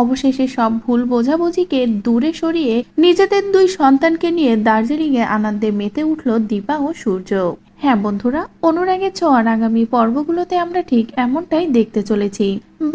অবশেষে সব ভুল বোঝাবুঝিকে দূরে সরিয়ে নিজেদের দুই সন্তানকে নিয়ে দার্জিলিং এ আনন্দে মেতে উঠল দীপা ও সূর্য। হ্যাঁ বন্ধুরা, অনুরাগের ছোঁয়ার আগামী পর্বগুলোতে আমরা ঠিক এমনটাই দেখতে চলেছি।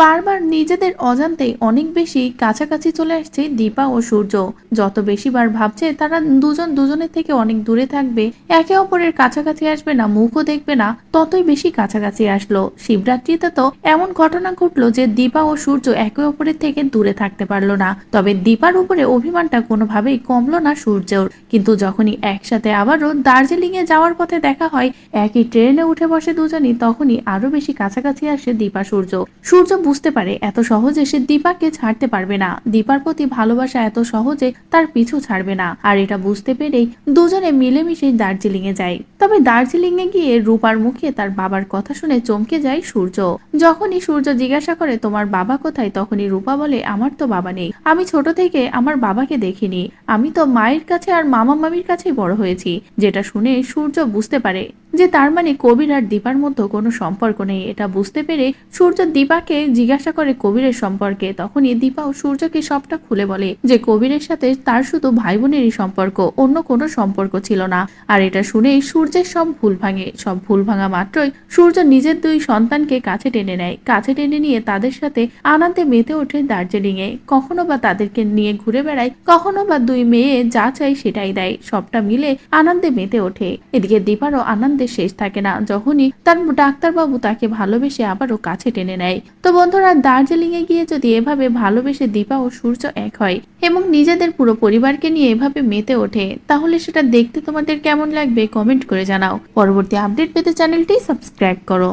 বারবার নিজেদের অজান্তেই অনেক বেশি কাছাকাছি চলে আসছে দীপা ও সূর্য। যত বেশিবার ভাবছে তারা দুজন দুজনের থেকে অনেক দূরে থাকবে, একে অপরের কাছাকাছি আসবে না, মুখও দেখবে না, ততই বেশি কাছাকাছি আসলো। শিবরাত্রিতে তো এমন ঘটনা ঘটলো যে দীপা ও সূর্য একে অপরের থেকে দূরে থাকতে পারলো না। তবে দীপার উপরে অভিমানটা কোনোভাবেই কমলো না সূর্যর। কিন্তু যখনই একসাথে আবারও দার্জিলিং এ যাওয়ার পথে দেখা হয়, একই ট্রেনে উঠে বসে দুজনই, তখনই আরো বেশি কাছাকাছি আসে দীপা সূর্য। সূর্য বুঝতে পারে এত সহজে সে দীপাকে ছাড়তে পারবে না, দীপার প্রতি ভালোবাসা এত সহজে তার পিছু ছাড়বে না। আর এটা বুঝতে পেরেই দুজনে মিলেমিশে দার্জিলিং এ যায়। তবে দার্জিলিং এ গিয়ে রূপার মুখে তার বাবার কথা শুনে চমকে যায় সূর্য। যখনই সূর্য জিজ্ঞাসা করে তোমার বাবা কোথায়, তখনই রূপা বলে আমার তো বাবা নেই, আমি ছোট থেকে আমার বাবাকে দেখিনি, আমি তো মায়ের কাছে আর মামা মামির কাছেই বড় হয়েছি। যেটা শুনে সূর্য বুঝতে পারে যে তার মানে কবির আর দীপার মধ্যে কোনো সম্পর্ক নেই। এটা বুঝতে পেরে সূর্য দীপাকে জিজ্ঞাসা করে কবিরের সম্পর্কে। তখনই দীপা ও সূর্যকে সবটা খুলে বলে যে কবিরের সাথে তার শুধু ভাই বোনেরই সম্পর্ক, অন্য কোনো সম্পর্ক ছিল না। আর এটা শুনেই সূর্যের সব ভুল ভাঙে। সব ভুল ভাঙা মাত্রই সূর্য নিজের দুই সন্তানকে কাছে টেনে নেয়। কাছে টেনে নিয়ে তাদের সাথে আনন্দে মেতে ওঠে দার্জিলিং এ। কখনো বা তাদেরকে নিয়ে ঘুরে বেড়ায়, কখনো বা দুই মেয়ে যা চাই সেটাই দেয়। সবটা মিলে আনন্দে মেতে ওঠে। এদিকে দীপারও আনন্দের শেষ থাকে না যখনই তার ডাক্তারবাবু তাকে ভালোবেসে আবারও কাছে টেনে নেয়। তো বন্ধুরা, দার্জিলিং এ গিয়ে যদি এভাবে ভালোবেসে দীপা ও সূর্য এক হয় এবং নিজেদের পুরো পরিবারকে নিয়ে এভাবে মেতে ওঠে, তাহলে সেটা দেখতে তোমাদের কেমন লাগবে কমেন্ট করে জানাও। পরবর্তী আপডেট পেতে চ্যানেলটি সাবস্ক্রাইব করো।